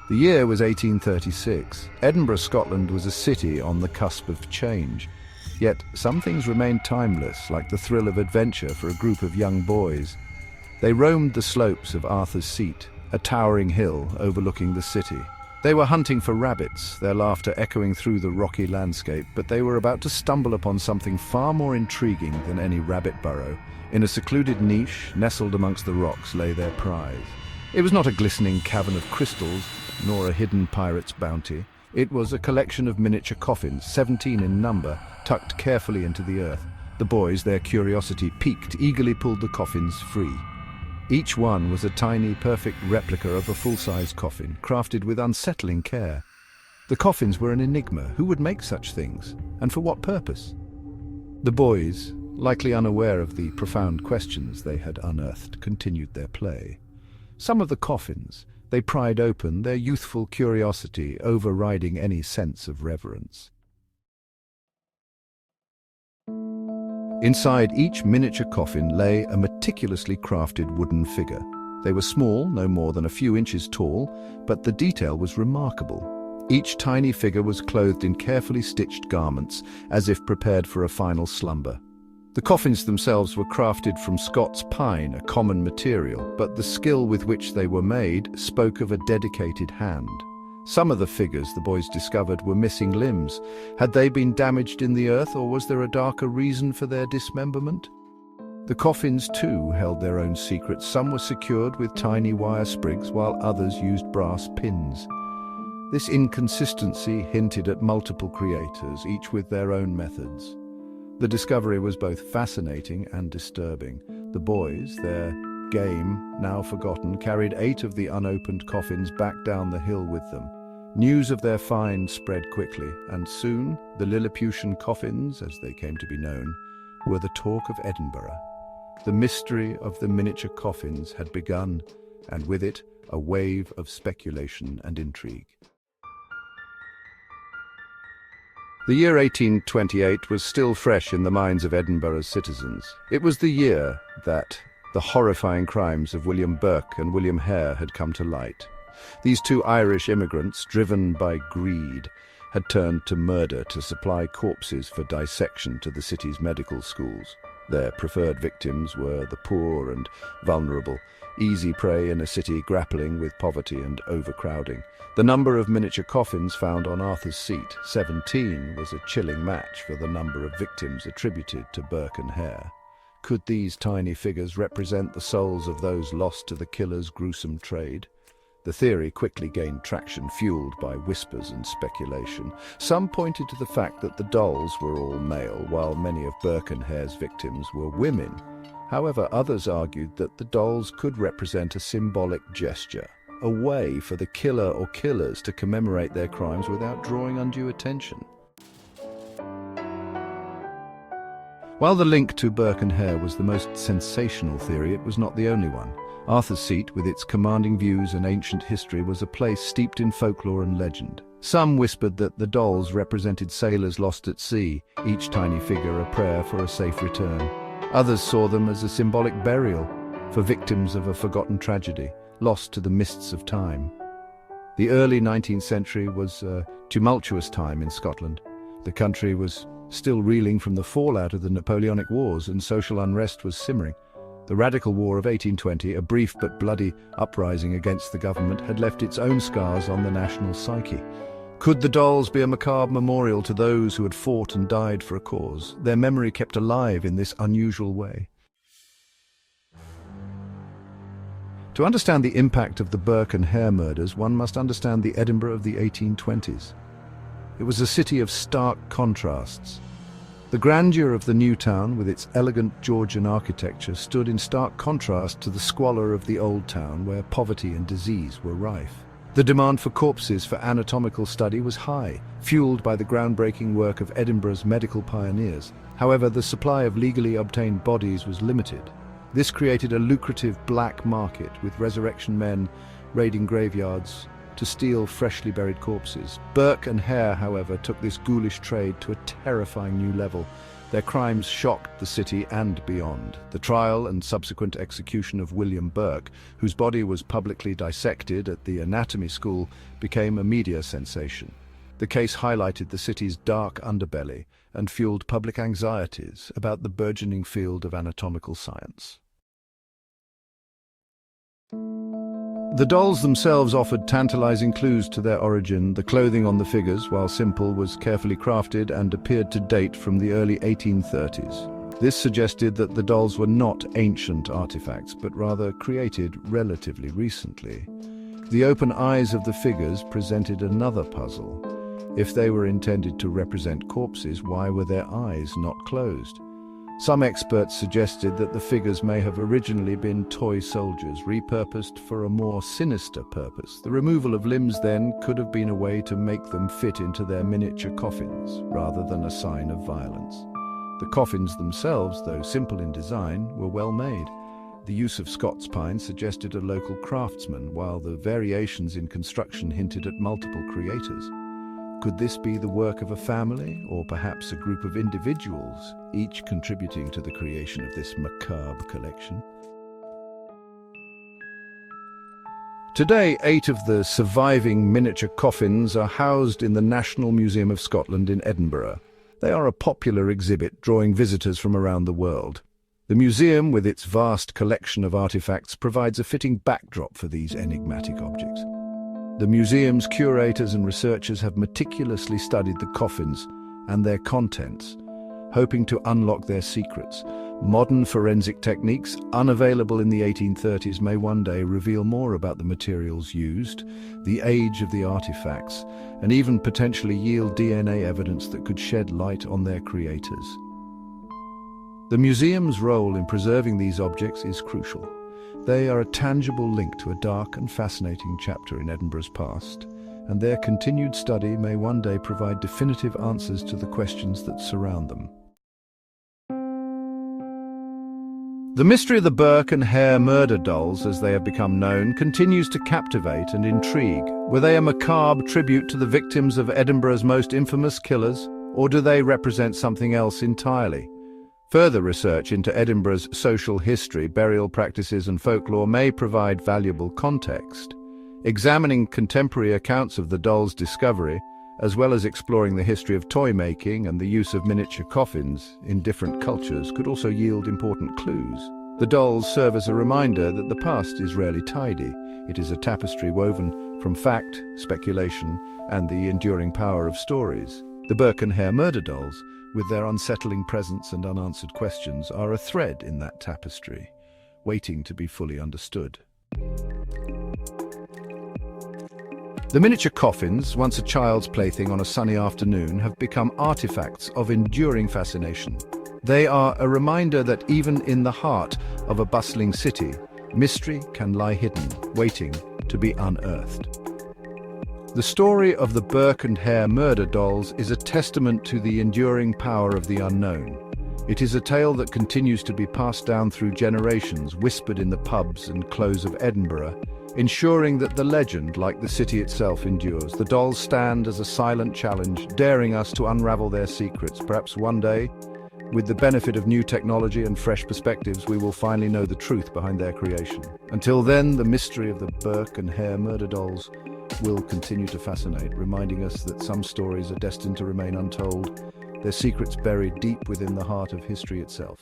The year was 1836. Edinburgh, Scotland was a city on the cusp of change. Yet some things remained timeless, like the thrill of adventure for a group of young boys. They roamed the slopes of Arthur's Seat, a towering hill overlooking the city. They were hunting for rabbits, their laughter echoing through the rocky landscape, but they were about to stumble upon something far more intriguing than any rabbit burrow. In a secluded niche, nestled amongst the rocks, lay their prize. It was not a glistening cavern of crystals, nor a hidden pirate's bounty. It was a collection of miniature coffins, 17 in number, tucked carefully into the earth. The boys, their curiosity piqued, eagerly pulled the coffins free. Each one was a tiny, perfect replica of a full-size coffin, crafted with unsettling care. The coffins were an enigma. Who would make such things, and for what purpose? The boys, likely unaware of the profound questions they had unearthed, continued their play. Some of the coffins they pried open, their youthful curiosity overriding any sense of reverence. Inside each miniature coffin lay a meticulously crafted wooden figure. They were small, no more than a few inches tall, but the detail was remarkable. Each tiny figure was clothed in carefully stitched garments, as if prepared for a final slumber. The coffins themselves were crafted from Scots pine, a common material, but the skill with which they were made spoke of a dedicated hand. Some of the figures the boys discovered were missing limbs. Had they been damaged in the earth, or was there a darker reason for their dismemberment? The coffins, too, held their own secrets. Some were secured with tiny wire sprigs, while others used brass pins. This inconsistency hinted at multiple creators, each with their own methods. The discovery was both fascinating and disturbing. The boys, their game now forgotten, carried 8 of the unopened coffins back down the hill with them. News of their find spread quickly, and soon the Lilliputian coffins, as they came to be known, were the talk of Edinburgh. The mystery of the miniature coffins had begun, and with it a wave of speculation and intrigue. The year 1828 was still fresh in the minds of Edinburgh's citizens. It was the year that the horrifying crimes of William Burke and William Hare had come to light. These 2 Irish immigrants, driven by greed, had turned to murder to supply corpses for dissection to the city's medical schools. Their preferred victims were the poor and vulnerable, easy prey in a city grappling with poverty and overcrowding. The number of miniature coffins found on Arthur's Seat, 17, was a chilling match for the number of victims attributed to Burke and Hare. Could these tiny figures represent the souls of those lost to the killer's gruesome trade? The theory quickly gained traction, fueled by whispers and speculation. Some pointed to the fact that the dolls were all male, while many of Burke and Hare's victims were women. However, others argued that the dolls could represent a symbolic gesture, a way for the killer or killers to commemorate their crimes without drawing undue attention. While the link to Burke and Hare was the most sensational theory, it was not the only one. Arthur's Seat, with its commanding views and ancient history, was a place steeped in folklore and legend. Some whispered that the dolls represented sailors lost at sea, each tiny figure a prayer for a safe return. Others saw them as a symbolic burial for victims of a forgotten tragedy, lost to the mists of time. The early 19th century was a tumultuous time in Scotland. The country was still reeling from the fallout of the Napoleonic Wars, and social unrest was simmering. The Radical War of 1820, a brief but bloody uprising against the government, had left its own scars on the national psyche. Could the dolls be a macabre memorial to those who had fought and died for a cause, their memory kept alive in this unusual way? To understand the impact of the Burke and Hare murders, one must understand the Edinburgh of the 1820s. It was a city of stark contrasts. The grandeur of the new town, with its elegant Georgian architecture, stood in stark contrast to the squalor of the old town, where poverty and disease were rife. The demand for corpses for anatomical study was high, fueled by the groundbreaking work of Edinburgh's medical pioneers. However, the supply of legally obtained bodies was limited. This created a lucrative black market, with resurrection men raiding graveyards to steal freshly buried corpses. Burke and Hare, however, took this ghoulish trade to a terrifying new level. Their crimes shocked the city and beyond. The trial and subsequent execution of William Burke, whose body was publicly dissected at the anatomy school, became a media sensation. The case highlighted the city's dark underbelly and fueled public anxieties about the burgeoning field of anatomical science. The dolls themselves offered tantalizing clues to their origin. The clothing on the figures, while simple, was carefully crafted and appeared to date from the early 1830s. This suggested that the dolls were not ancient artifacts, but rather created relatively recently. The open eyes of the figures presented another puzzle. If they were intended to represent corpses, why were their eyes not closed? Some experts suggested that the figures may have originally been toy soldiers, repurposed for a more sinister purpose. The removal of limbs, then, could have been a way to make them fit into their miniature coffins, rather than a sign of violence. The coffins themselves, though simple in design, were well made. The use of Scots pine suggested a local craftsman, while the variations in construction hinted at multiple creators. Could this be the work of a family, or perhaps a group of individuals, each contributing to the creation of this macabre collection? Today, 8 of the surviving miniature coffins are housed in the National Museum of Scotland in Edinburgh. They are a popular exhibit, drawing visitors from around the world. The museum, with its vast collection of artifacts, provides a fitting backdrop for these enigmatic objects. The museum's curators and researchers have meticulously studied the coffins and their contents, hoping to unlock their secrets. Modern forensic techniques, unavailable in the 1830s, may one day reveal more about the materials used, the age of the artifacts, and even potentially yield DNA evidence that could shed light on their creators. The museum's role in preserving these objects is crucial. They are a tangible link to a dark and fascinating chapter in Edinburgh's past, and their continued study may one day provide definitive answers to the questions that surround them. The mystery of the Burke and Hare murder dolls, as they have become known, continues to captivate and intrigue. Were they a macabre tribute to the victims of Edinburgh's most infamous killers, or do they represent something else entirely? Further research into Edinburgh's social history, burial practices and folklore may provide valuable context. Examining contemporary accounts of the doll's discovery, as well as exploring the history of toy making and the use of miniature coffins in different cultures, could also yield important clues. The dolls serve as a reminder that the past is rarely tidy. It is a tapestry woven from fact, speculation, and the enduring power of stories. The Burke and Hare murder dolls, with their unsettling presence and unanswered questions, are a thread in that tapestry, waiting to be fully understood. The miniature coffins, once a child's plaything on a sunny afternoon, have become artifacts of enduring fascination. They are a reminder that even in the heart of a bustling city, mystery can lie hidden, waiting to be unearthed. The story of the Burke and Hare murder dolls is a testament to the enduring power of the unknown. It is a tale that continues to be passed down through generations, whispered in the pubs and close of Edinburgh, ensuring that the legend, like the city itself, endures. The dolls stand as a silent challenge, daring us to unravel their secrets. Perhaps one day, with the benefit of new technology and fresh perspectives, we will finally know the truth behind their creation. Until then, the mystery of the Burke and Hare murder dolls will continue to fascinate, reminding us that some stories are destined to remain untold, their secrets buried deep within the heart of history itself.